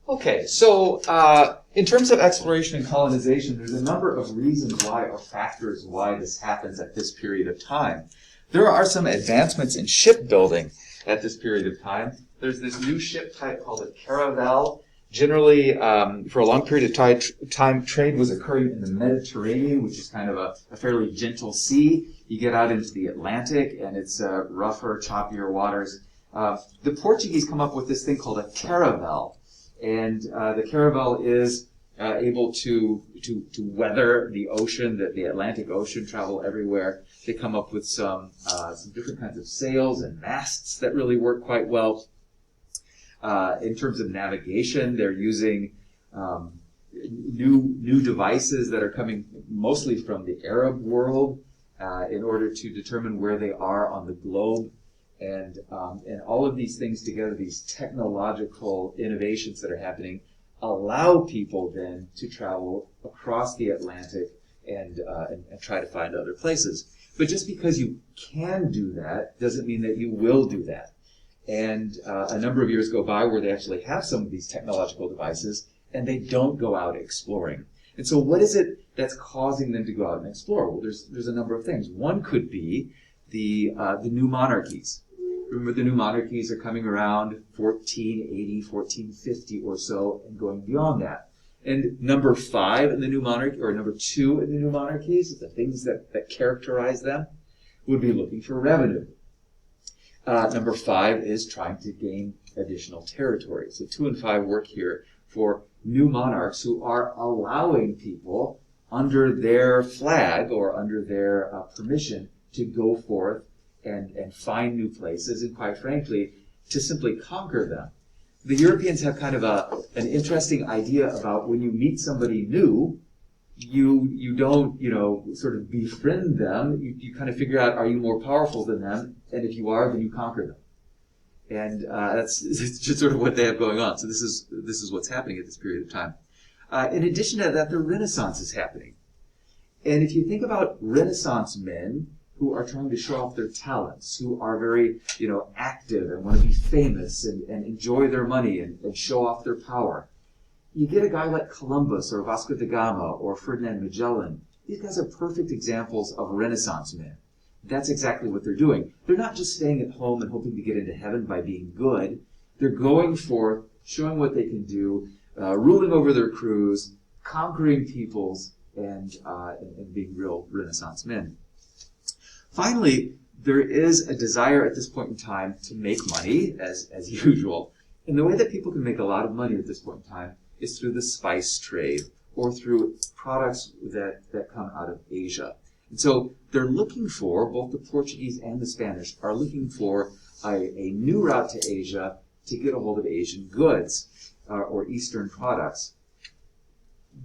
Okay, so in terms of exploration and colonization, there's a number of reasons why, or factors why this happens at this period of time. There are some advancements in shipbuilding at this period of time. There's this new ship type called a caravel. Generally, for a long period of time, trade was occurring in the Mediterranean, which is kind of a fairly gentle sea. You get out into the Atlantic, and it's rougher, choppier waters. The Portuguese come up with this thing called a caravel. And the caravel is able to weather the ocean, the Atlantic Ocean, travel everywhere. They come up with some different kinds of sails and masts that really work quite well. In terms of navigation, they're using new devices that are coming mostly from the Arab world in order to determine where they are on the globe. And all of these things together, these technological innovations that are happening, allow people then to travel across the Atlantic and try to find other places. But just because you can do that doesn't mean that you will do that. And a number of years go by where they actually have some of these technological devices, and they don't go out exploring. And so what is it that's causing them to go out and explore? Well, there's a number of things. One could be the new monarchies. Remember, the new monarchies are coming around 1480, 1450 or so, and going beyond that. And number 5 in the new monarchy, or number 2 in the new monarchies, the things that characterize them, would be looking for revenue. Number 5 is trying to gain additional territory. So 2 and 5 work here for new monarchs who are allowing people under their flag or under their permission to go forth and find new places, and quite frankly, to simply conquer them. The Europeans have kind of an interesting idea about when you meet somebody new, you don't, sort of befriend them. You kind of figure out, are you more powerful than them? And if you are, then you conquer them. And it's just sort of what they have going on. So this is what's happening at this period of time. In addition to that, the Renaissance is happening. And if you think about Renaissance men who are trying to show off their talents, who are very, active and want to be famous and enjoy their money and show off their power, you get a guy like Columbus or Vasco da Gama or Ferdinand Magellan. These guys are perfect examples of Renaissance men. That's exactly what they're doing. They're not just staying at home and hoping to get into heaven by being good. They're going forth, showing what they can do, ruling over their crews, conquering peoples, and being real Renaissance men. Finally, there is a desire at this point in time to make money, as usual. And the way that people can make a lot of money at this point in time is through the spice trade or through products that come out of Asia. And so they're looking for, both the Portuguese and the Spanish are looking for a new route to Asia to get a hold of Asian goods or Eastern products.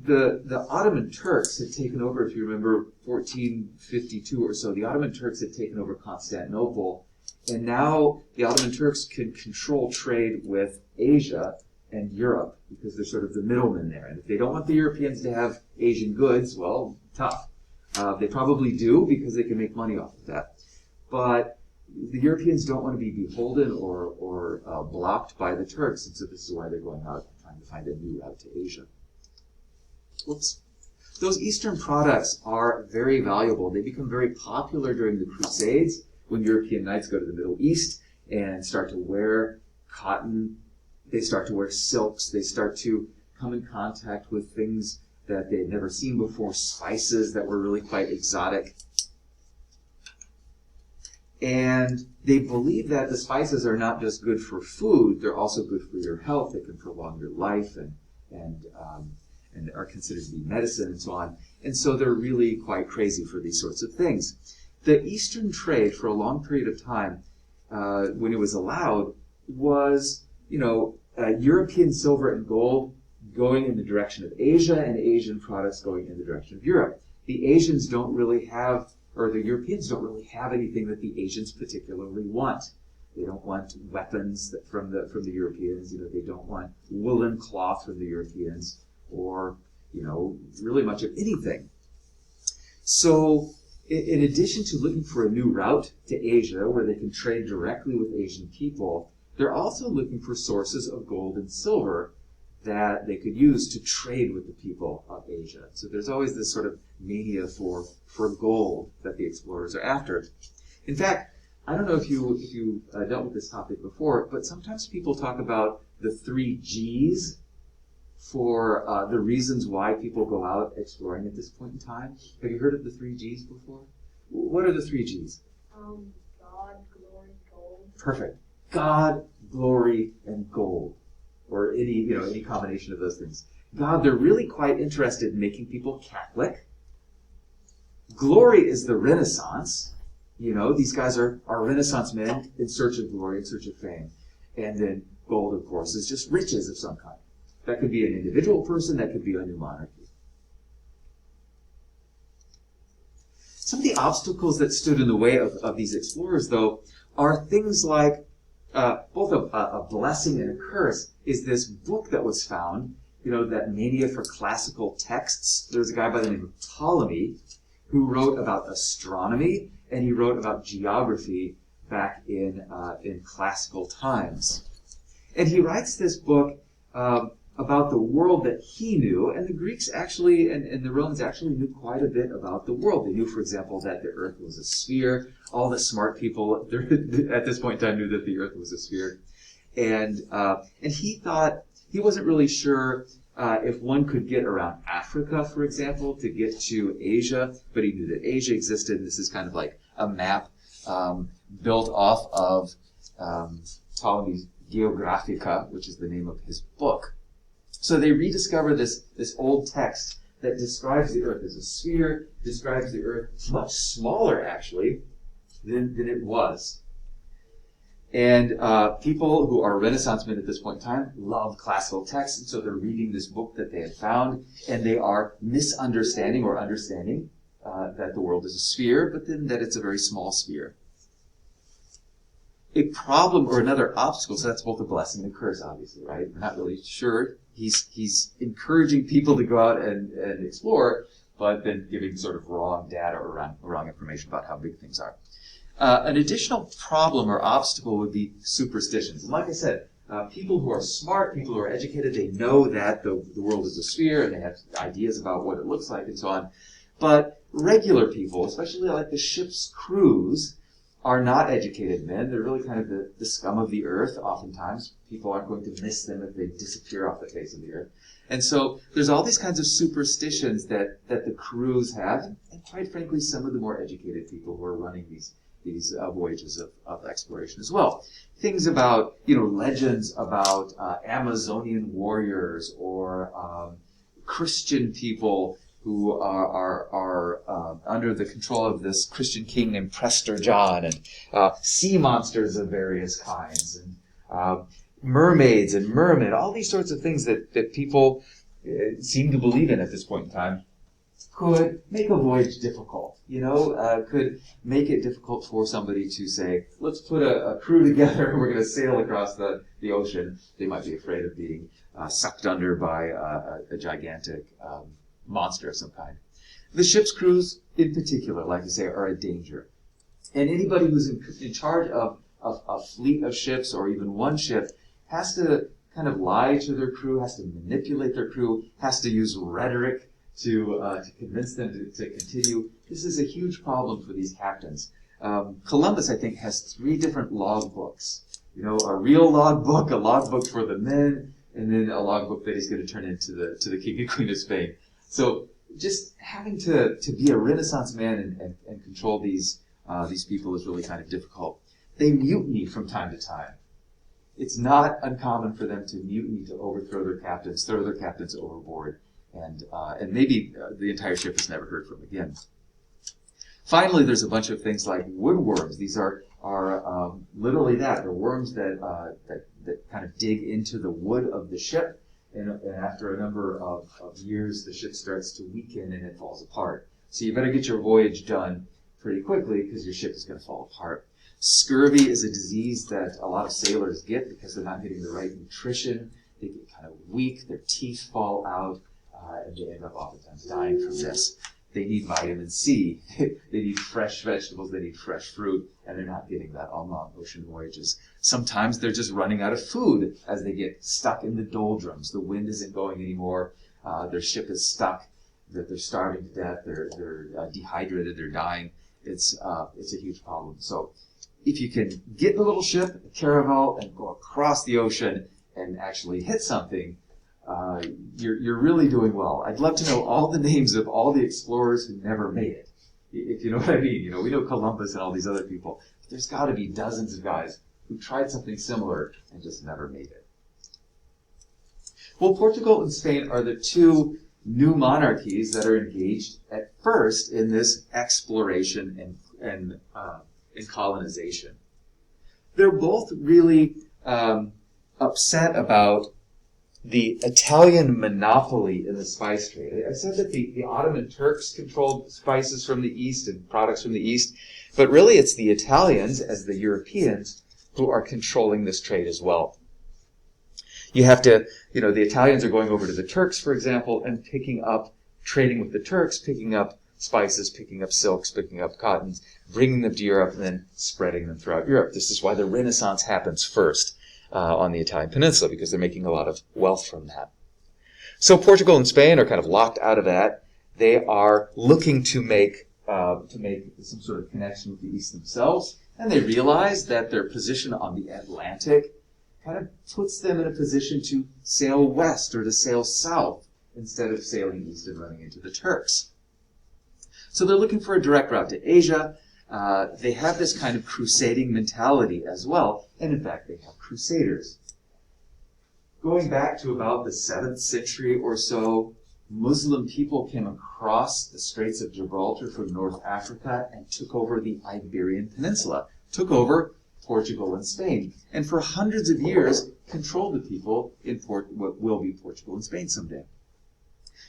The Ottoman Turks had taken over, if you remember, 1452 or so. The Ottoman Turks had taken over Constantinople, and now the Ottoman Turks can control trade with Asia and Europe because they're sort of the middlemen there. And if they don't want the Europeans to have Asian goods, well, tough. They probably do because they can make money off of that. But the Europeans don't want to be beholden or blocked by the Turks, and so this is why they're going out and trying to find a new route to Asia. Whoops. Those Eastern products are very valuable. They become very popular during the Crusades when European knights go to the Middle East and start to wear cotton. They start to wear silks. They start to come in contact with things that they had never seen before, spices that were really quite exotic. And they believe that the spices are not just good for food, they're also good for your health. They can prolong your life and are considered to be medicine and so on. And so they're really quite crazy for these sorts of things. The Eastern trade for a long period of time, when it was allowed, was, European silver and gold going in the direction of Asia and Asian products going in the direction of Europe. The Asians don't really have, or the Europeans don't really have anything that the Asians particularly want. They don't want weapons from the Europeans. They don't want woolen cloth from the Europeans, or really much of anything. So in addition to looking for a new route to Asia where they can trade directly with Asian people, they're also looking for sources of gold and silver that they could use to trade with the people of Asia. So there's always this sort of mania for gold that the explorers are after. In fact, I don't know if you dealt with this topic before, but sometimes people talk about the 3 G's for the reasons why people go out exploring at this point in time. Have you heard of the 3 G's before? What are the 3 G's? God, glory, gold. Perfect. God, glory, and gold. Or any combination of those things. God, they're really quite interested in making people Catholic. Glory is the Renaissance. These guys are Renaissance men in search of glory, in search of fame. And then gold, of course, is just riches of some kind. That could be an individual person, that could be a new monarchy. Some of the obstacles that stood in the way of these explorers, though, are things like both a blessing and a curse is this book that was found, that mania for classical texts. There's a guy by the name of Ptolemy who wrote about astronomy, and he wrote about geography back in classical times. And he writes this book about the world that he knew, and the Greeks actually, and the Romans actually knew quite a bit about the world. They knew, for example, that the earth was a sphere. All the smart people at this point in time knew that the earth was a sphere. And he thought, he wasn't really sure if one could get around Africa, for example, to get to Asia, but he knew that Asia existed. This is kind of like a map built off of Ptolemy's Geographica, which is the name of his book. So they rediscover this old text that describes the earth as a sphere, describes the earth much smaller, actually, than it was. And people who are Renaissance men at this point in time love classical texts, and so they're reading this book that they had found, and they are misunderstanding or understanding that the world is a sphere, but then that it's a very small sphere. A problem or another obstacle, so that's both a blessing and a curse, obviously, right? We're not really sure. He's encouraging people to go out and explore, but then giving sort of wrong data or wrong information about how big things are. An additional problem or obstacle would be superstitions. And like I said, people who are smart, people who are educated, they know that the world is a sphere, and they have ideas about what it looks like and so on. But regular people, especially like the ship's crews, are not educated men. They're really kind of the scum of the earth. Oftentimes, people aren't going to miss them if they disappear off the face of the earth. And so there's all these kinds of superstitions that the crews have, and quite frankly, some of the more educated people who are running these voyages of exploration as well. Things about, legends about Amazonian warriors or Christian people who are under the control of this Christian king named Prester John, and sea monsters of various kinds, and mermaids and mermen, all these sorts of things that people seem to believe in at this point in time, could make a voyage difficult, could make it difficult for somebody to say, let's put a crew together and we're going to sail across the ocean. They might be afraid of being sucked under by a gigantic monster of some kind. The ship's crews, in particular, like I say, are a danger. And anybody who's in charge of a fleet of ships or even one ship has to kind of lie to their crew, has to manipulate their crew, has to use rhetoric to convince them to continue. This is a huge problem for these captains. Columbus, I think, has 3 different log books. A real log book, a log book for the men, and then a log book that he's going to turn into the King and Queen of Spain. So just having to be a Renaissance man and control these people is really kind of difficult. They mutiny from time to time. It's not uncommon for them to mutiny, to overthrow their captains, throw their captains overboard, and maybe the entire ship is never heard from again. Finally, there's a bunch of things like woodworms. These are literally that. They're worms that kind of dig into the wood of the ship. And after a number of years, the ship starts to weaken and it falls apart. So you better get your voyage done pretty quickly because your ship is going to fall apart. Scurvy is a disease that a lot of sailors get because they're not getting the right nutrition. They get kind of weak, their teeth fall out, and they end up oftentimes dying from this. they need vitamin C, they need fresh vegetables, they need fresh fruit, and they're not getting that on long ocean voyages. Sometimes they're just running out of food as they get stuck in the doldrums. The wind isn't going anymore, their ship is stuck, that they're starving to death, they're dehydrated, they're dying. It's a huge problem. So if you can get in a little ship, a caravel, and go across the ocean and actually hit something, you're really doing well. I'd love to know all the names of all the explorers who never made it. If you know what I mean. You know, we know Columbus and all these other people. But there's got to be dozens of guys who tried something similar and just never made it. Well, Portugal and Spain are the two new monarchies that are engaged at first in this exploration and colonization. They're both really upset about the Italian monopoly in the spice trade. I said that the Ottoman Turks controlled spices from the East and products from the East, but really it's the Italians, as the Europeans, who are controlling this trade as well. You have to, the Italians are going over to the Turks, for example, and trading with the Turks, picking up spices, picking up silks, picking up cottons, bringing them to Europe, and then spreading them throughout Europe. This is why the Renaissance happens first on the Italian peninsula, because they're making a lot of wealth from that. So Portugal and Spain are kind of locked out of that. They are looking to make some sort of connection with the East themselves, and they realize that their position on the Atlantic kind of puts them in a position to sail west or to sail south instead of sailing east and running into the Turks. So they're looking for a direct route to Asia. They have this kind of crusading mentality as well, and in fact they have crusaders. Going back to about the 7th century or so, Muslim people came across the Straits of Gibraltar from North Africa and took over the Iberian Peninsula, took over Portugal and Spain, and for hundreds of years controlled the people in what will be Portugal and Spain someday.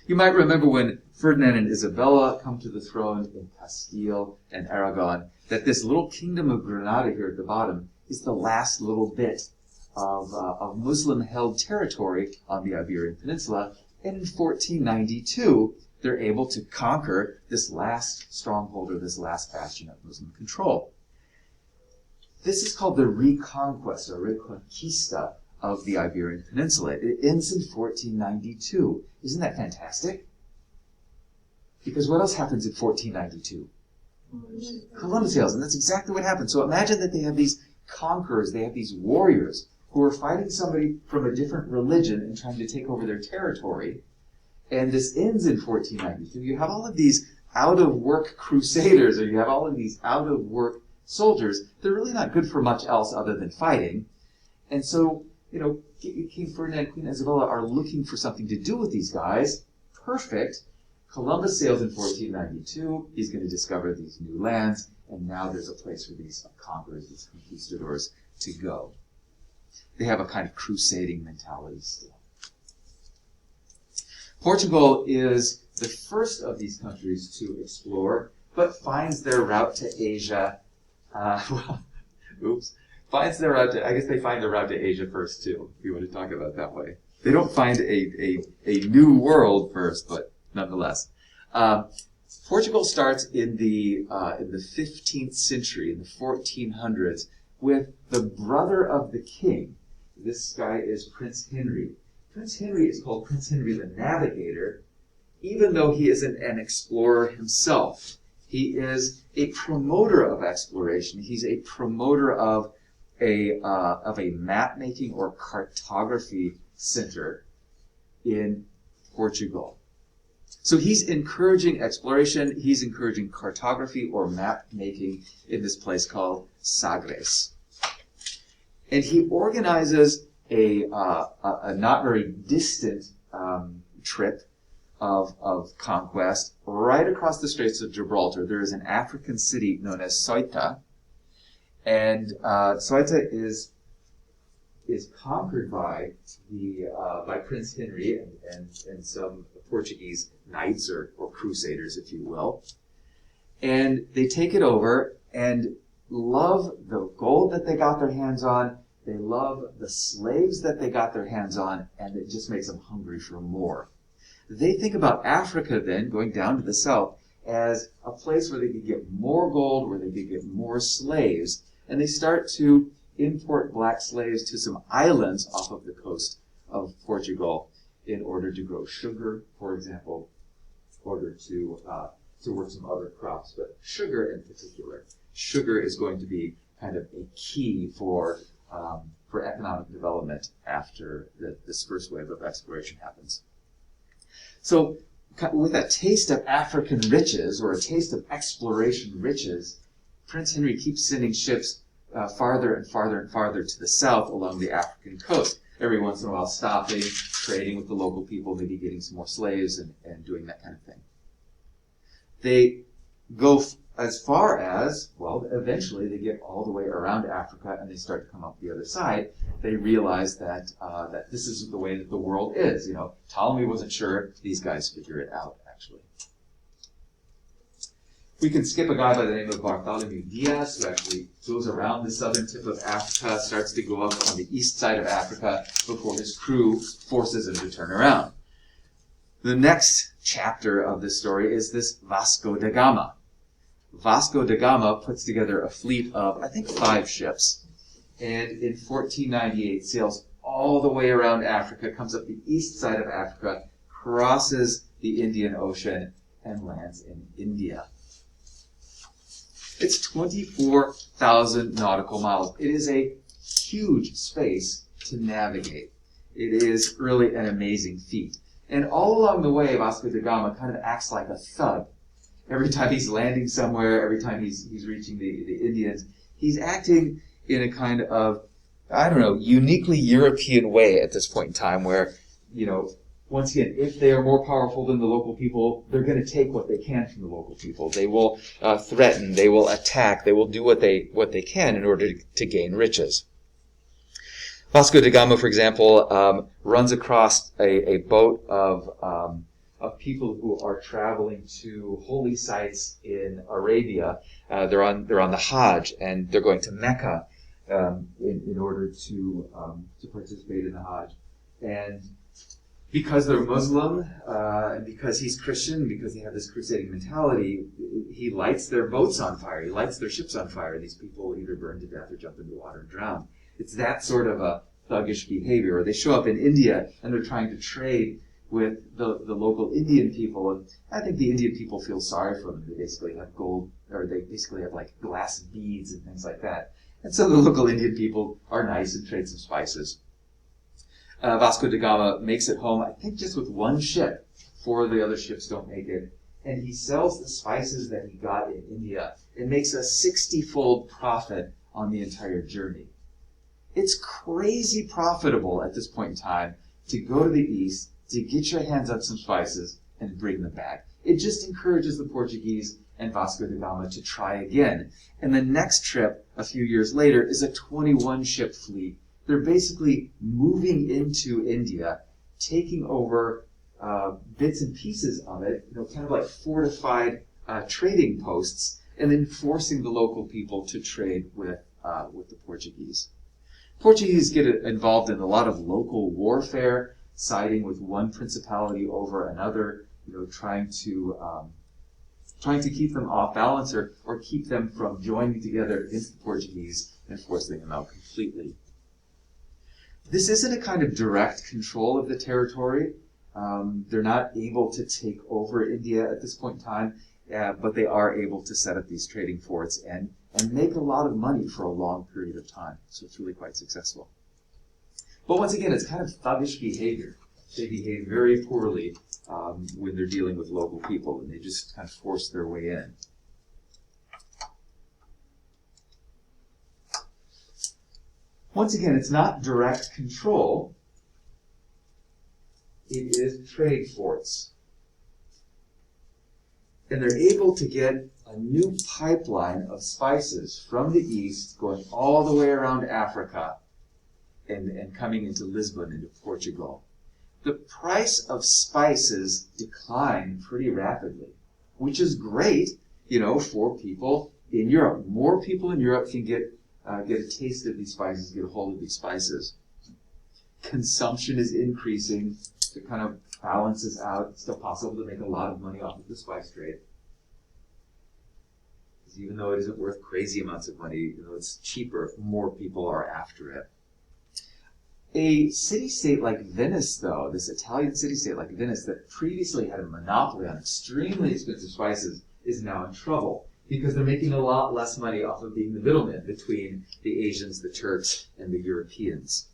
You might remember when Ferdinand and Isabella come to the throne in Castile and Aragon, that this little kingdom of Granada here at the bottom is the last little bit of Muslim-held territory on the Iberian Peninsula, and in 1492 they're able to conquer this last stronghold or this last bastion of Muslim control. This is called the Reconquest or Reconquista of the Iberian Peninsula. It ends in 1492. Isn't that fantastic? Because what else happens in 1492? Columbus sails, and that's exactly what happens. So imagine that they have these conquerors, they have these warriors who are fighting somebody from a different religion and trying to take over their territory. And this ends in 1492. You have all of these out-of-work crusaders, or you have all of these out-of-work soldiers. They're really not good for much else other than fighting. And so, King Ferdinand and Queen Isabella are looking for something to do with these guys. Perfect. Columbus sails in 1492. He's going to discover these new lands, and now there's a place for these conquerors, these conquistadors, to go. They have a kind of crusading mentality still. Portugal is the first of these countries to explore, but finds their route to Asia. Finds their route to, I guess they find their route to Asia first too, if you want to talk about it that way. They don't find a new world first, but nonetheless. Portugal starts in the 15th century, in the 1400s, with the brother of the king. This guy is Prince Henry. Prince Henry is called Prince Henry the Navigator, even though he isn't an explorer himself. He is a promoter of exploration. He's a promoter of a map-making or cartography center in Portugal. So he's encouraging exploration. He's encouraging cartography or map-making in this place called Sagres. And he organizes a not very distant trip of conquest right across the Straits of Gibraltar. There is an African city known as Ceuta, and Ceuta is conquered by Prince Henry and some Portuguese knights or crusaders, if you will, and they take it over and love the gold that they got their hands on. They love the slaves that they got their hands on, and it just makes them hungry for more. They think about Africa then, going down to the south, as a place where they could get more gold, where they could get more slaves. And they start to import black slaves to some islands off of the coast of Portugal in order to grow sugar, for example, in order to work some other crops, but sugar in particular. Sugar is going to be kind of a key for economic development after this first wave of exploration happens. So with a taste of African riches, or a taste of exploration riches, Prince Henry keeps sending ships farther and farther and farther to the south along the African coast, every once in a while stopping, trading with the local people, maybe getting some more slaves and doing that kind of thing. They go as far as, well, eventually they get all the way around Africa and they start to come up the other side. They realize that that this is the way that the world is. Ptolemy wasn't sure. These guys figure it out, actually. We can skip a guy by the name of Bartholomew Diaz, who actually goes around the southern tip of Africa, starts to go up on the east side of Africa before his crew forces him to turn around. The next chapter of this story is this Vasco da Gama. Vasco da Gama puts together a fleet of, I think, 5 ships, and in 1498 sails all the way around Africa, comes up the east side of Africa, crosses the Indian Ocean, and lands in India. It's 24,000 nautical miles. It is a huge space to navigate. It is really an amazing feat. And all along the way, Vasco da Gama kind of acts like a thug. Every time he's landing somewhere, every time he's reaching the Indians, he's acting in a kind of, uniquely European way at this point in time where, once again, if they are more powerful than the local people, they're going to take what they can from the local people. They will threaten, they will attack, they will do what they can in order to gain riches. Vasco da Gama, for example, runs across a boat of people who are traveling to holy sites in Arabia. They're on the Hajj, and they're going to Mecca in order to participate in the Hajj. And because they're Muslim, and because he's Christian, because they have this crusading mentality, he lights their boats on fire. He lights their ships on fire. These people either burn to death or jump into the water and drown. It's that sort of a thuggish behavior. Or they show up in India and they're trying to trade with the local Indian people. And I think the Indian people feel sorry for them. They basically have gold, or they basically have like glass beads and things like that. And so the local Indian people are nice and trade some spices. Vasco da Gama makes it home, I think, just with 1 ship. 4 of the other ships don't make it. And he sells the spices that he got in India and makes a 60-fold profit on the entire journey. It's crazy profitable at this point in time to go to the east, to get your hands on some spices, and bring them back. It just encourages the Portuguese and Vasco da Gama to try again. And the next trip, a few years later, is a 21-ship fleet. They're basically moving into India, taking over bits and pieces of it, kind of like fortified trading posts, and then forcing the local people to trade with the Portuguese. Portuguese get involved in a lot of local warfare, siding with one principality over another, trying to keep them off balance or keep them from joining together against the Portuguese and forcing them out completely. This isn't a kind of direct control of the territory. They're not able to take over India at this point in time, but they are able to set up these trading forts and make a lot of money for a long period of time. So it's really quite successful. But once again, it's kind of thuggish behavior. They behave very poorly when they're dealing with local people, and they just kind of force their way in. Once again, it's not direct control. It is trade forts. And they're able to get a new pipeline of spices from the east going all the way around Africa and coming into Lisbon, into Portugal. The price of spices declined pretty rapidly, which is great, for people in Europe. More people in Europe can get a taste of these spices, get a hold of these spices. Consumption is increasing to kind of balances out. It's still possible to make a lot of money off of the spice trade. Even though it isn't worth crazy amounts of money, it's cheaper, more people are after it. A city-state like Venice, though, this Italian city-state like Venice that previously had a monopoly on extremely expensive spices, is now in trouble because they're making a lot less money off of being the middleman between the Asians, the Turks, and the Europeans.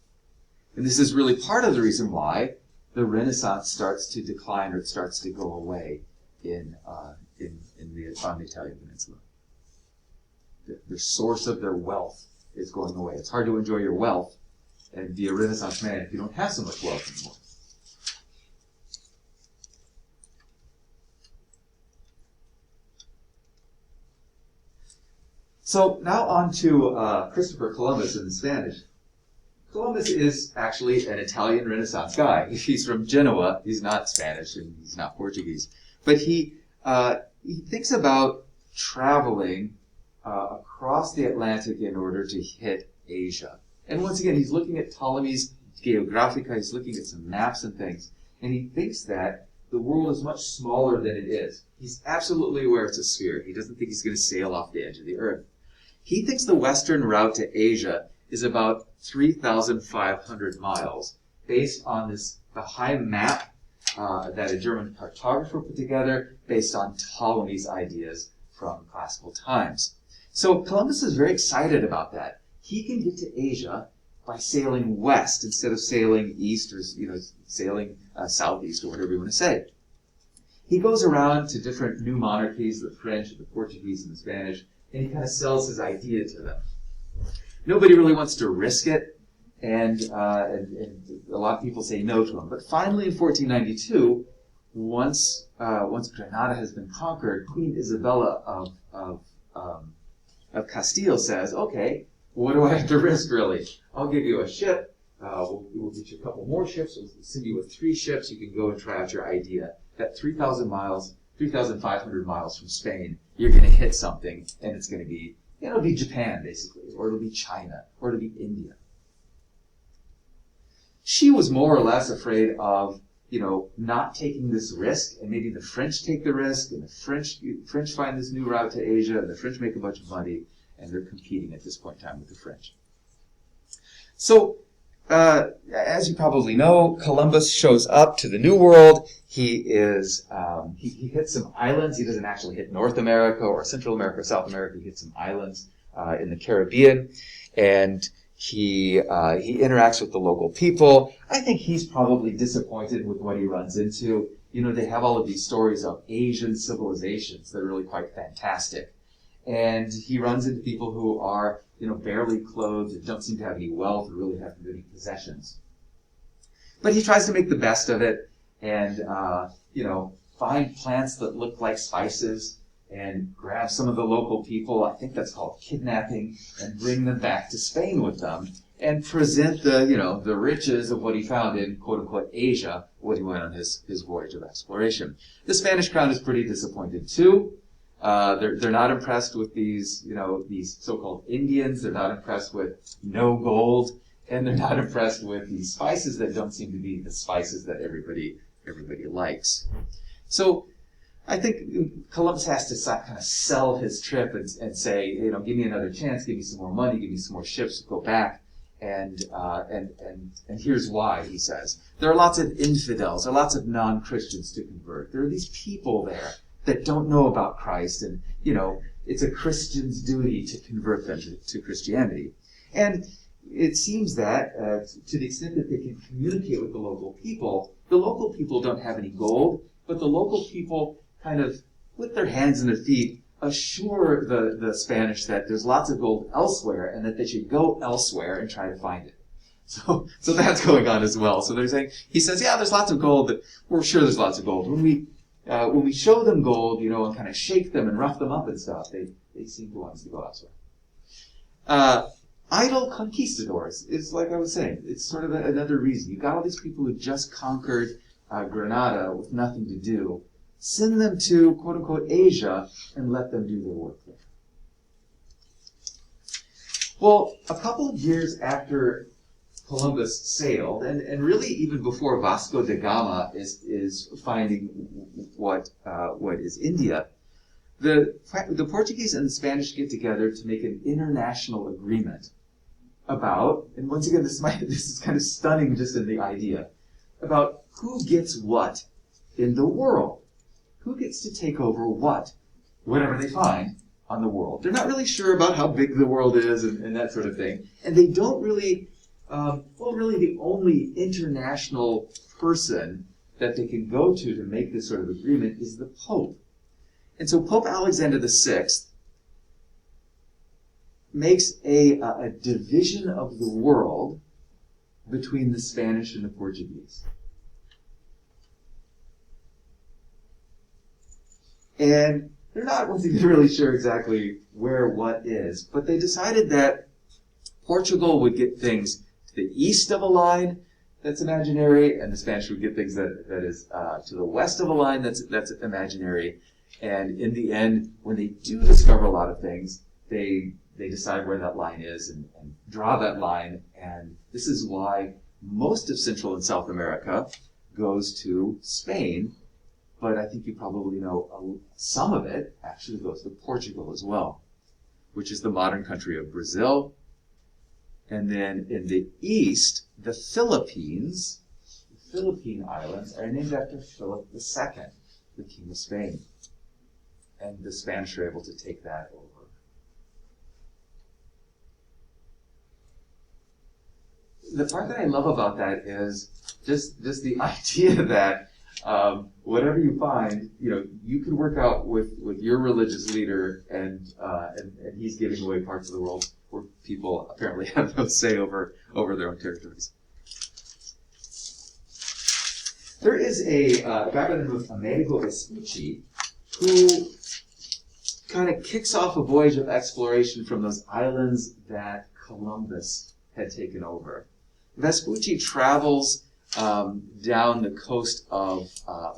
And this is really part of the reason why the Renaissance starts to decline, or it starts to go away on the Italian peninsula. The source of their wealth is going away. It's hard to enjoy your wealth and be a Renaissance man if you don't have so much wealth anymore. So now on to Christopher Columbus in the Spanish. Columbus is actually an Italian Renaissance guy. He's from Genoa. He's not Spanish and he's not Portuguese. But he thinks about traveling across the Atlantic in order to hit Asia. And once again, he's looking at Ptolemy's Geographica. He's looking at some maps and things. And he thinks that the world is much smaller than it is. He's absolutely aware it's a sphere. He doesn't think he's going to sail off the edge of the earth. He thinks the western route to Asia is about 3,500 miles, based on the high map that a German cartographer put together, based on Ptolemy's ideas from classical times. So Columbus is very excited about that. He can get to Asia by sailing west instead of sailing east, or sailing southeast, or whatever you want to say. He goes around to different new monarchies, the French, the Portuguese, and the Spanish, and he kind of sells his idea to them. Nobody really wants to risk it, and a lot of people say no to him. But finally, in 1492, once Granada has been conquered, Queen Isabella of Castile says, "Okay, what do I have to risk, really? I'll give you a ship. We'll get you a couple more ships. We'll send you with 3 ships. You can go and try out your idea. That 3,500 miles from Spain, you're going to hit something, and it's going to be, it'll be Japan, basically, or it'll be China, or it'll be India." She was more or less afraid of, not taking this risk, and maybe the French take the risk, and the French find this new route to Asia, and the French make a bunch of money, and they're competing at this point in time with the French. So, as you probably know, Columbus shows up to the New World. He hits some islands. He doesn't actually hit North America or Central America or South America. He hits some islands in the Caribbean, and he interacts with the local people. I think he's probably disappointed with what he runs into. They have all of these stories of Asian civilizations that are really quite fantastic. And he runs into people who are, barely clothed and don't seem to have any wealth or really have any possessions. But he tries to make the best of it and, find plants that look like spices and grab some of the local people, I think that's called kidnapping, and bring them back to Spain with them and present the riches of what he found in quote-unquote Asia when he went on his voyage of exploration. The Spanish crown is pretty disappointed too. They're not impressed with these so-called Indians. They're not impressed with no gold, and they're not impressed with these spices that don't seem to be the spices that everybody likes. So I think Columbus has to kind of sell his trip and say, give me another chance, give me some more money, give me some more ships to go back, and here's why, he says. There are lots of infidels, there are lots of non-Christians to convert. There are these people there that don't know about Christ, and, it's a Christian's duty to convert them to Christianity. And it seems that, to the extent that they can communicate with the local people don't have any gold, but the local people kind of, with their hands and their feet, assure the Spanish that there's lots of gold elsewhere, and that they should go elsewhere and try to find it. So that's going on as well. So they're saying, he says, yeah, there's lots of gold, but we're sure there's lots of gold. When we show them gold, and kind of shake them and rough them up and stuff, they seem to want us to go elsewhere. Idle conquistadors is, like I was saying, it's sort of another reason. You've got all these people who just conquered Granada with nothing to do. Send them to, quote-unquote, Asia and let them do their work there. Well, a couple of years after Columbus sailed, and really even before Vasco da Gama is finding what is India, the Portuguese and the Spanish get together to make an international agreement about, and once again, this is kind of stunning just in the idea, about who gets what in the world. Who gets to take over what, whatever they find on the world. They're not really sure about how big the world is and that sort of thing. And they don't really, really the only international person that they can go to make this sort of agreement is the Pope. And so Pope Alexander VI makes a division of the world between the Spanish and the Portuguese. And they're not really sure exactly where what is, but they decided that Portugal would get things to the east of a line that's imaginary, and the Spanish would get things that is to the west of a line that's imaginary. And in the end, when they do discover a lot of things, they decide where that line is and draw that line. And this is why most of Central and South America goes to Spain. But I think you probably know some of it actually goes to Portugal as well, which is the modern country of Brazil. And then in the east, the Philippines, the Philippine Islands, are named after Philip II, the King of Spain. And the Spanish are able to take that over. The part that I love about that is just the idea that whatever you find, you can work out with your religious leader, and he's giving away parts of the world where people apparently have no say over their own territories. There is a guy by the name of Amerigo Vespucci who kind of kicks off a voyage of exploration from those islands that Columbus had taken over. Vespucci travels down the coast of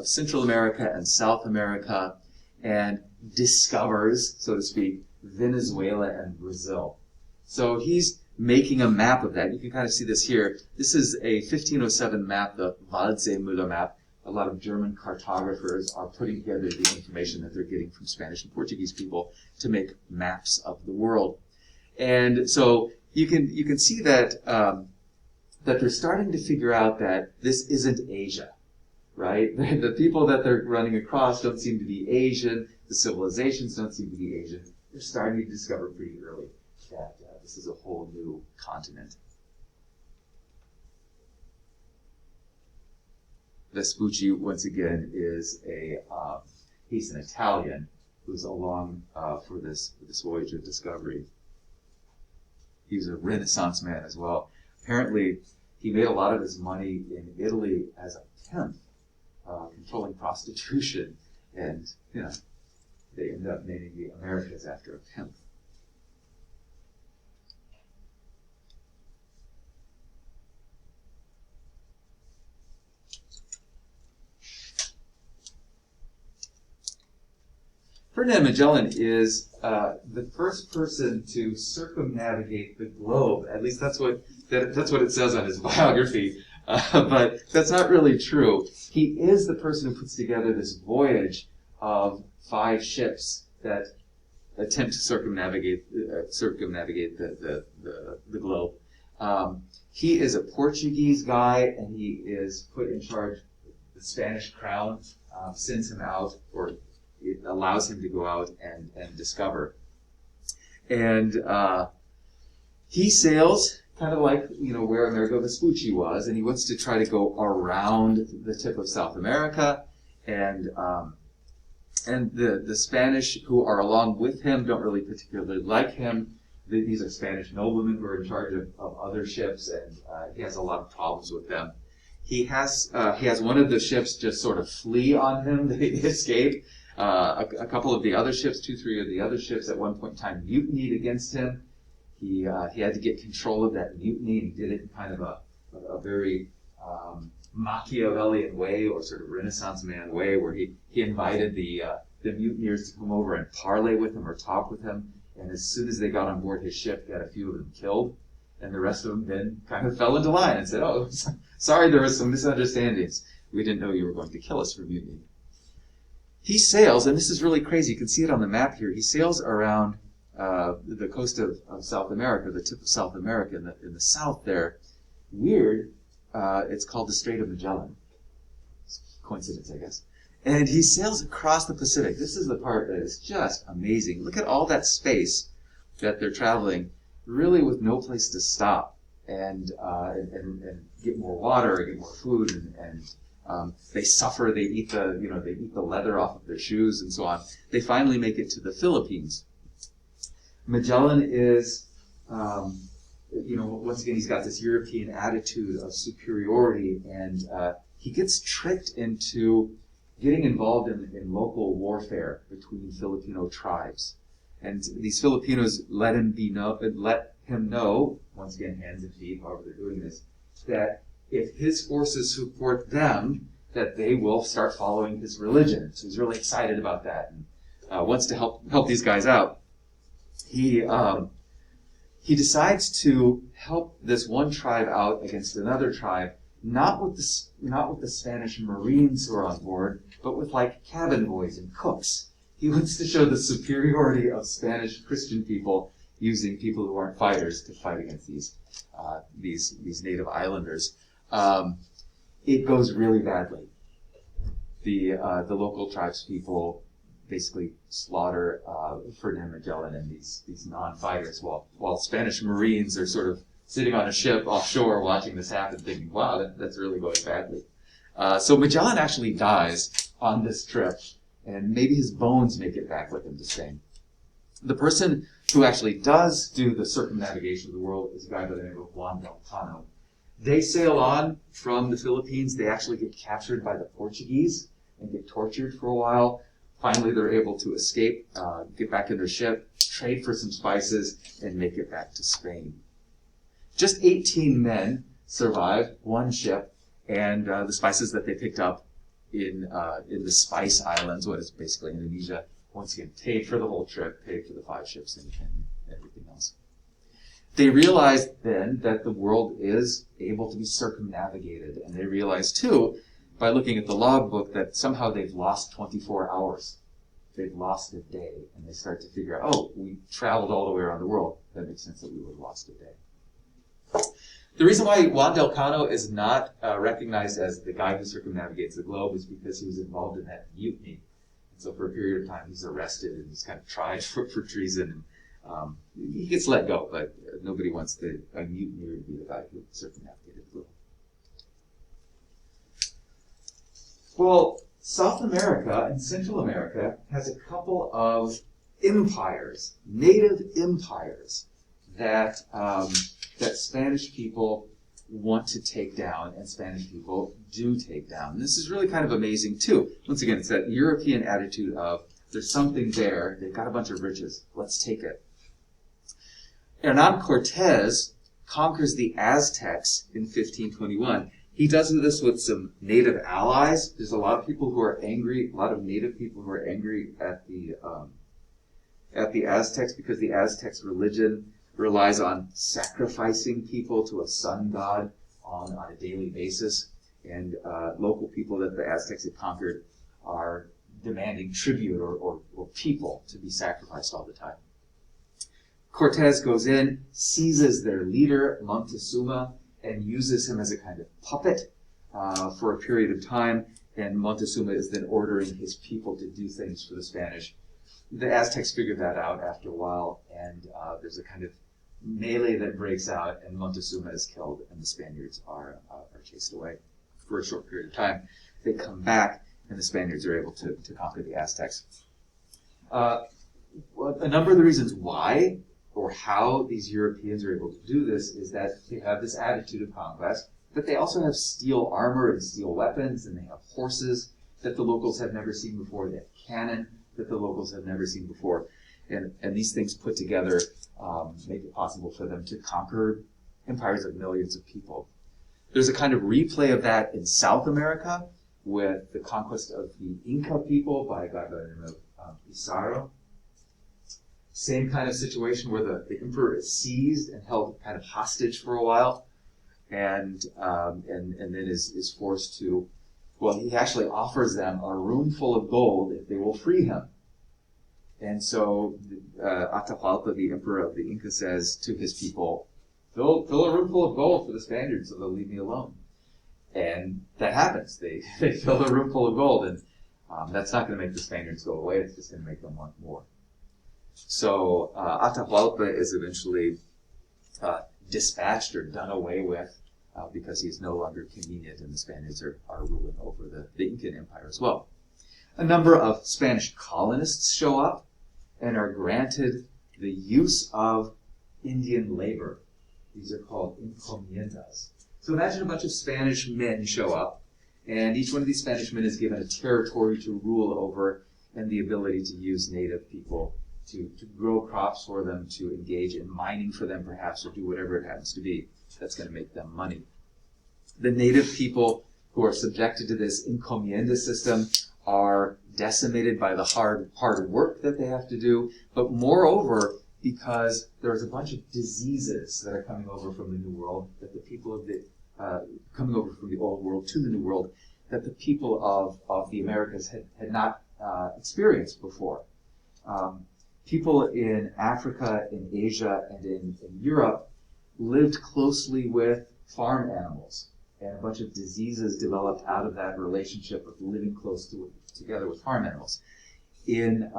Central America and South America and discovers, so to speak, Venezuela and Brazil. So he's making a map of that. You can kind of see this here. This is a 1507 map, the Waldseemüller map. A lot of German cartographers are putting together the information that they're getting from Spanish and Portuguese people to make maps of the world. And so you can see that that they're starting to figure out that this isn't Asia, right? The people that they're running across don't seem to be Asian. The civilizations don't seem to be Asian. They're starting to discover pretty early that this is a whole new continent. Vespucci, once again, is he's an Italian who's along for this voyage of discovery. He was a Renaissance man as well. Apparently, he made a lot of his money in Italy as a pimp, controlling prostitution, and they ended up naming the Americas after a pimp. Ferdinand Magellan is the first person to circumnavigate the globe. At least that's what it says on his biography. But that's not really true. He is the person who puts together this voyage of 5 ships that attempt to circumnavigate the globe. He is a Portuguese guy, and he is put in charge. The Spanish crown sends him out, or it allows him to go out and discover. And he sails kind of like where Amerigo Vespucci was, and he wants to try to go around the tip of South America, and the Spanish who are along with him don't really particularly like him. These are Spanish noblemen who are in charge of other ships, and he has a lot of problems with them. He has one of the ships just sort of flee on him. They escape. A couple of the other ships, 2-3 of the other ships at one point in time mutinied against him. He had to get control of that mutiny, and he did it in kind of a very Machiavellian way, or sort of Renaissance man way, where he invited the mutineers to come over and parley with him or talk with him. And as soon as they got on board his ship, he had a few of them killed, and the rest of them then kind of fell into line and said, "Oh, sorry, there was some misunderstandings. We didn't know you were going to kill us for mutiny." he sails, and this is really crazy. You can see it on the map here. He sails around the coast of South America, the tip of South America, in the south there. Weird. It's called the Strait of Magellan. Coincidence, I guess. And he sails across the Pacific. This is the part that is just amazing. Look at all that space that they're traveling, really with no place to stop and get more water, get more food, and they suffer. They eat the leather off of their shoes and so on. They finally make it to the Philippines. Magellan is, once again, he's got this European attitude of superiority, and he gets tricked into getting involved in local warfare between Filipino tribes. And these Filipinos let him know, once again, hands and feet, however they're doing this, that if his forces support them, that they will start following his religion. So he's really excited about that and wants to help these guys out. He decides to help this one tribe out against another tribe, not with the Spanish Marines who are on board, but with like cabin boys and cooks. He wants to show the superiority of Spanish Christian people using people who aren't fighters to fight against these native islanders. It goes really badly. The local tribes people basically slaughter Ferdinand Magellan and these non-fighters, while Spanish Marines are sort of sitting on a ship offshore watching this happen, thinking, wow, that's really going badly. So Magellan actually dies on this trip, and maybe his bones make it back with him to Spain. The person who actually does do the circumnavigation of the world is a guy by the name of Juan del Cano. They sail on from the Philippines. They actually get captured by the Portuguese and get tortured for a while. Finally, they're able to escape, get back in their ship, trade for some spices, and make it back to Spain. Just 18 men survived, one ship, and the spices that they picked up in the Spice Islands, what is basically Indonesia, once again, paid for the whole trip, paid for the 5 ships and everything else. They realized then that the world is able to be circumnavigated, and they realized too, by looking at the logbook, that somehow they've lost 24 hours. They've lost a day, and they start to figure out, oh, we traveled all the way around the world. That makes sense that we would have lost a day. The reason why Juan del Cano is not recognized as the guy who circumnavigates the globe is because he was involved in that mutiny. And so for a period of time, he's arrested and he's kind of tried for treason. And he gets let go, but nobody wants a mutineer to be the guy who circumnavigated the globe. Well, South America and Central America has a couple of empires, native empires, that Spanish people want to take down, and Spanish people do take down. And this is really kind of amazing, too. Once again, it's that European attitude of, there's something there, they've got a bunch of riches, let's take it. Hernan Cortez conquers the Aztecs in 1521. He does this with some native allies. There's a lot of people who are angry, a lot of native people who are angry at the Aztecs, because the Aztecs' religion relies on sacrificing people to a sun god on a daily basis. And local people that the Aztecs had conquered are demanding tribute or people to be sacrificed all the time. Cortez goes in, seizes their leader, Montezuma, and uses him as a kind of puppet for a period of time. And Montezuma is then ordering his people to do things for the Spanish. The Aztecs figure that out after a while, and there's a kind of melee that breaks out, and Montezuma is killed, and the Spaniards are chased away for a short period of time. They come back, and the Spaniards are able to conquer the Aztecs. A number of the reasons why or how these Europeans are able to do this is that they have this attitude of conquest, but they also have steel armor and steel weapons, and they have horses that the locals have never seen before. They have cannon that the locals have never seen before. And these things put together make it possible for them to conquer empires of millions of people. There's a kind of replay of that in South America with the conquest of the Inca people by a guy by the name of Pizarro. Same kind of situation where the emperor is seized and held kind of hostage for a while, and then is forced to Well, he actually offers them a room full of gold if they will free him. And so Atahualpa, the emperor of the Inca, says to his people, fill a room full of gold for the Spaniards so they'll leave me alone. And that happens. They fill the room full of gold, and that's not going to make the Spaniards go away. It's just going to make them want more. So Atahualpa is eventually dispatched or done away with because he is no longer convenient, and the Spaniards are ruling over the Incan Empire as well. A number of Spanish colonists show up and are granted the use of Indian labor. These are called encomiendas. So imagine a bunch of Spanish men show up, and each one of these Spanish men is given a territory to rule over and the ability to use native people to grow crops for them, to engage in mining for them perhaps, or do whatever it happens to be that's going to make them money. The native people who are subjected to this encomienda system are decimated by the hard work that they have to do, but moreover, because there's a bunch of diseases that are coming over from the New World, that the people of the coming over from the Old World to the New World, that the people of the Americas had not experienced before. People in Africa, in Asia, and in Europe lived closely with farm animals, and a bunch of diseases developed out of that relationship of living together with farm animals. In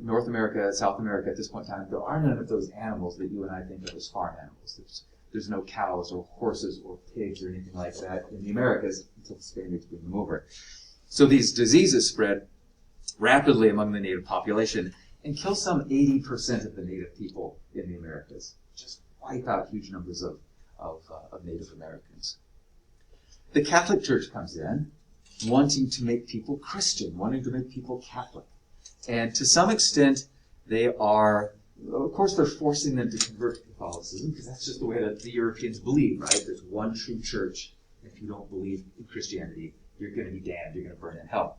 North America, South America at this point in time, there are none of those animals that you and I think of as farm animals. There's no cows or horses or pigs or anything like that in the Americas until the Spaniards bring them over. So these diseases spread rapidly among the native population and kill some 80% of the native people in the Americas. Just wipe out huge numbers of Native Americans. The Catholic Church comes in, wanting to make people Christian, wanting to make people Catholic. And to some extent, they're forcing them to convert to Catholicism, because that's just the way that the Europeans believe, right? There's one true church. If you don't believe in Christianity, you're going to be damned, you're going to burn in hell.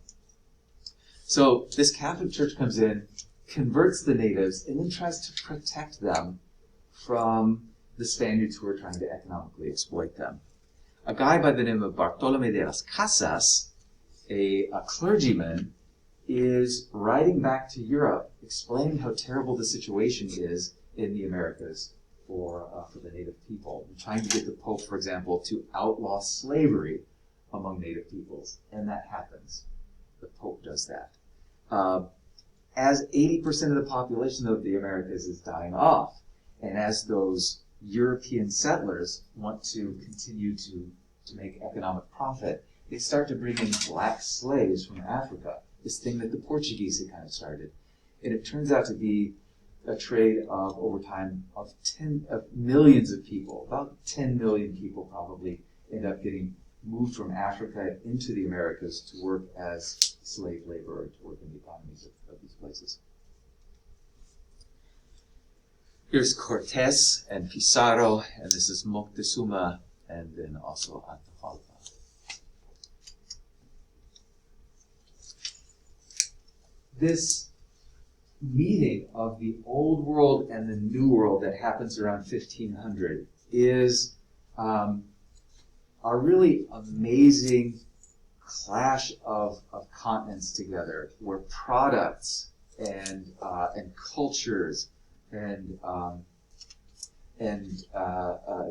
So this Catholic Church comes in, converts the natives, and then tries to protect them from the Spaniards who are trying to economically exploit them. A guy by the name of Bartolomé de las Casas, a clergyman, is writing back to Europe explaining how terrible the situation is in the Americas for the native people, and trying to get the Pope, for example, to outlaw slavery among native peoples. And that happens. The Pope does that. As 80% of the population of the Americas is dying off, and as those European settlers want to continue to make economic profit, they start to bring in black slaves from Africa, this thing that the Portuguese had kind of started. And it turns out to be a trade of, over time, of millions of people. About 10 million people probably end up getting moved from Africa into the Americas to work as slave labor, to work in the economies of these places. Here's Cortés and Pizarro, and this is Moctezuma, and then also Atahualpa. This meeting of the Old World and the New World that happens around 1500 is a really amazing clash of continents together, where products and cultures and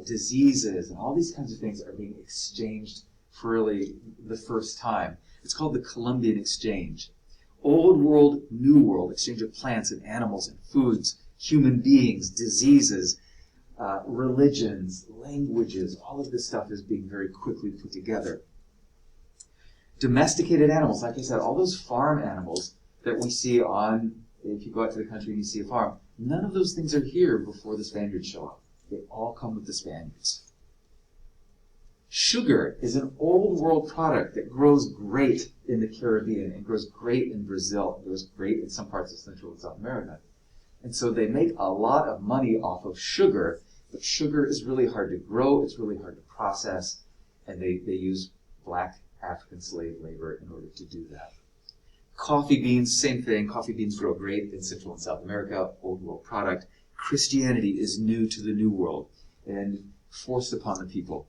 diseases and all these kinds of things are being exchanged for really the first time. It's called the Columbian Exchange. Old world, new world, exchange of plants and animals and foods, human beings, diseases, religions, languages, all of this stuff is being very quickly put together. Domesticated animals, like I said, all those farm animals that we see if you go out to the country and you see a farm, none of those things are here before the Spaniards show up. They all come with the Spaniards. Sugar is an old world product that grows great in the Caribbean and grows great in Brazil, and grows great in some parts of Central and South America. And so they make a lot of money off of sugar, but sugar is really hard to grow, it's really hard to process, and they use black African slave labor in order to do that. Coffee beans, same thing. Coffee beans grow great in Central and South America, old world product. Christianity is new to the New World and forced upon the people.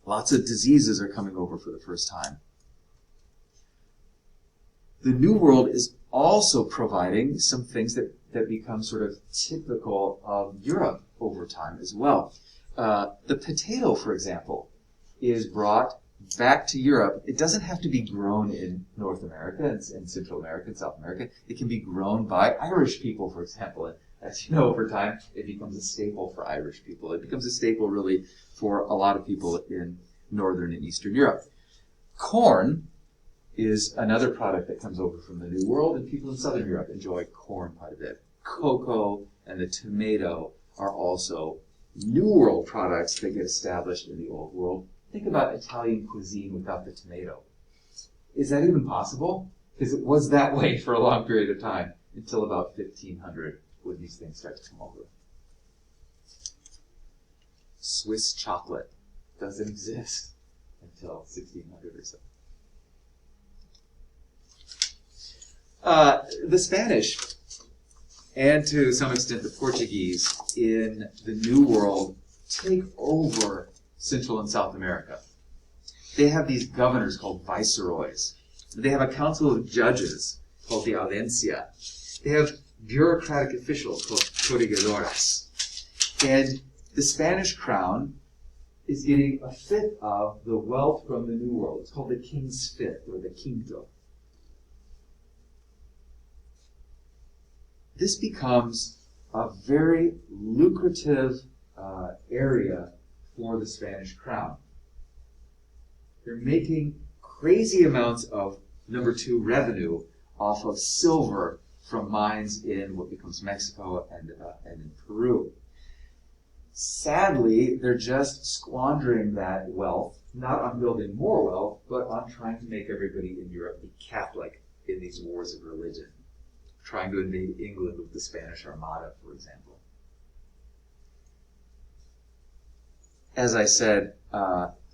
Lots of diseases are coming over for the first time. The New World is also providing some things that become sort of typical of Europe over time as well. The potato, for example, is brought back to Europe. It doesn't have to be grown in North America and Central America and South America. It can be grown by Irish people, for example. And as you know, over time, it becomes a staple for Irish people. It becomes a staple, really, for a lot of people in Northern and Eastern Europe. Corn is another product that comes over from the New World, and people in Southern Europe enjoy corn quite a bit. Cocoa and the tomato are also New World products that get established in the Old World. Think about Italian cuisine without the tomato. Is that even possible? Because it was that way for a long period of time, until about 1500, when these things start to come over. Swiss chocolate doesn't exist until 1600 or so. The Spanish, and to some extent the Portuguese, in the New World take over Central and South America. They have these governors called viceroys. They have a council of judges called the Audiencia. They have bureaucratic officials called corregidoras. And the Spanish crown is getting a fifth of the wealth from the New World. It's called the king's fifth, or the quinto. This becomes a very lucrative area for the Spanish crown. They're making crazy amounts of, number two, revenue off of silver from mines in what becomes Mexico and in Peru. Sadly, they're just squandering that wealth, not on building more wealth, but on trying to make everybody in Europe be Catholic in these wars of religion. Trying to invade England with the Spanish Armada, for example. As I said,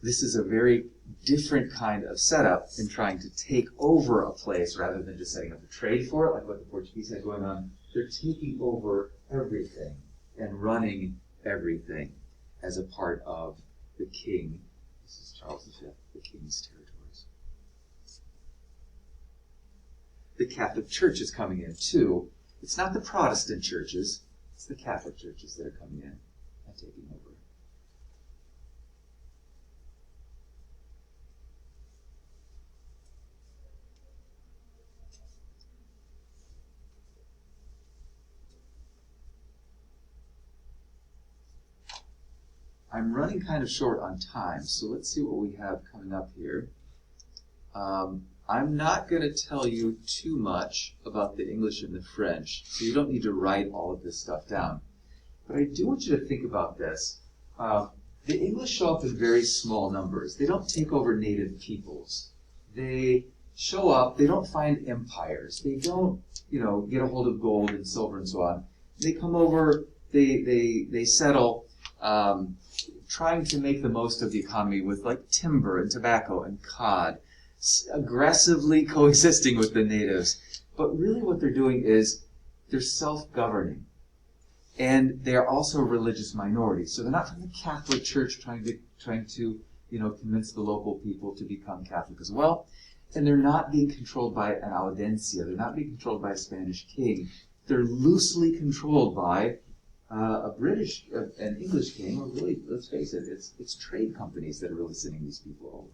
this is a very different kind of setup in trying to take over a place rather than just setting up a trade for it, like what the Portuguese had going on. They're taking over everything and running everything as a part of the king. This is Charles V, the king's territories. The Catholic Church is coming in too. It's not the Protestant churches, it's the Catholic churches that are coming in and taking over. I'm running kind of short on time, so let's see what we have coming up here. I'm not going to tell you too much about the English and the French, so you don't need to write all of this stuff down. But I do want you to think about this. The English show up in very small numbers. They don't take over native peoples. They show up, they don't find empires. They don't, get a hold of gold and silver and so on. They come over, they settle, trying to make the most of the economy with like timber and tobacco and cod, aggressively coexisting with the natives. But really what they're doing is they're self-governing. And they're also religious minorities. So they're not from the Catholic Church trying to convince the local people to become Catholic as well. And they're not being controlled by an audiencia. They're not being controlled by a Spanish king. They're loosely controlled by a British, an English king, or really, let's face it, it's trade companies that are really sending these people over.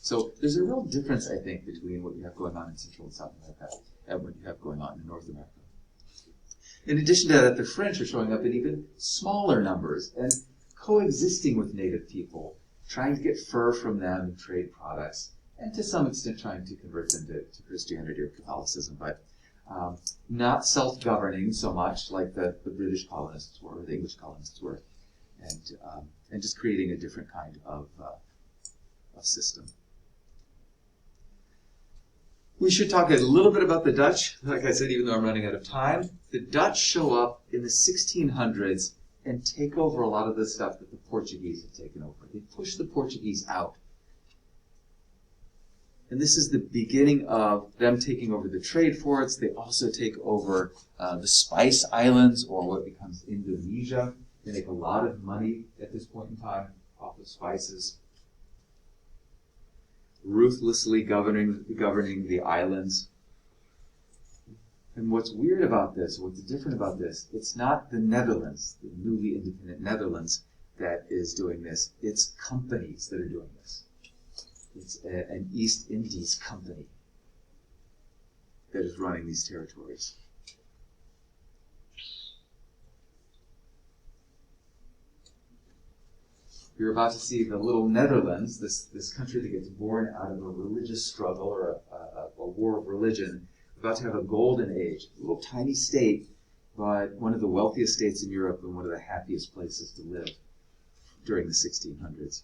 So there's a real difference, I think, between what you have going on in Central and South America and what you have going on in North America. In addition to that, the French are showing up in even smaller numbers and coexisting with native people, trying to get fur from them and trade products, and to some extent trying to convert them to Christianity or Catholicism, but not self-governing so much like the British colonists were, or the English colonists were, and just creating a different kind of system. We should talk a little bit about the Dutch. Like I said, even though I'm running out of time, the Dutch show up in the 1600s and take over a lot of the stuff that the Portuguese have taken over. They push the Portuguese out. And this is the beginning of them taking over the trade forts. They also take over the Spice Islands, or what becomes Indonesia. They make a lot of money at this point in time off of spices. Ruthlessly governing the islands. And what's weird about this, what's different about this, it's not the Netherlands, the newly independent Netherlands, that is doing this. It's companies that are doing this. It's an East Indies company that is running these territories. You're about to see the little Netherlands, this country that gets born out of a religious struggle or a war of religion, about to have a golden age. A little tiny state, but one of the wealthiest states in Europe and one of the happiest places to live during the 1600s.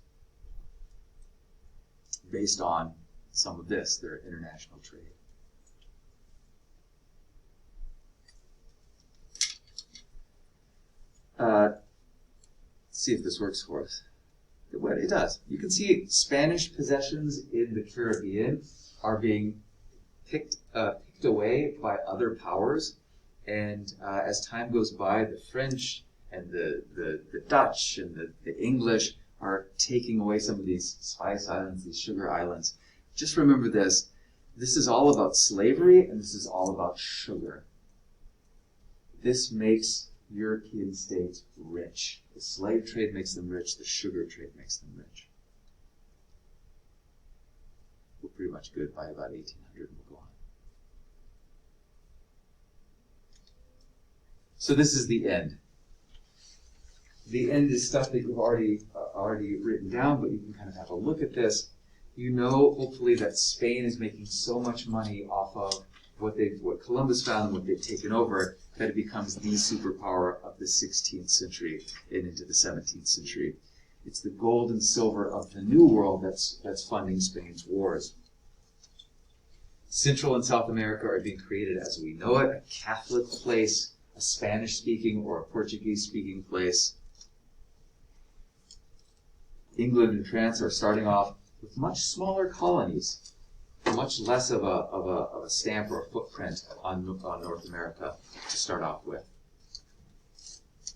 Based on some of this, their international trade. Let's see if this works for us. Well, it does. You can see Spanish possessions in the Caribbean are being picked away by other powers, and as time goes by, the French and the Dutch and the English are taking away some of these spice islands, these sugar islands. Just remember this. This is all about slavery, and this is all about sugar. This makes European states rich. The slave trade makes them rich. The sugar trade makes them rich. We're pretty much good by about 1800, and we'll go on. So this is the end. The end is stuff that you've already written down, but you can kind of have a look at this. You know, hopefully, that Spain is making so much money off of what Columbus found and what they've taken over, that it becomes the superpower of the 16th century and into the 17th century. It's the gold and silver of the New World that's funding Spain's wars. Central and South America are being created as we know it, a Catholic place, a Spanish-speaking or a Portuguese-speaking place. England and France are starting off with much smaller colonies, much less of a stamp or a footprint on North America to start off with.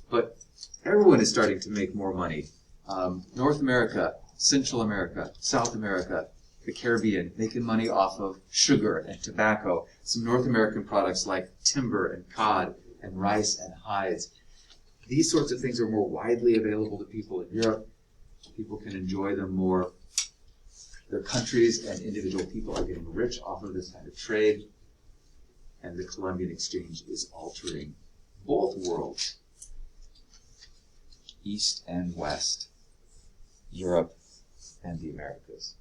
But everyone is starting to make more money. North America, Central America, South America, the Caribbean, making money off of sugar and tobacco, some North American products like timber and cod and rice and hides. These sorts of things are more widely available to people in Europe. People can enjoy them more. Their countries and individual people are getting rich off of this kind of trade, and the Columbian Exchange is altering both worlds, East and West, Europe and the Americas.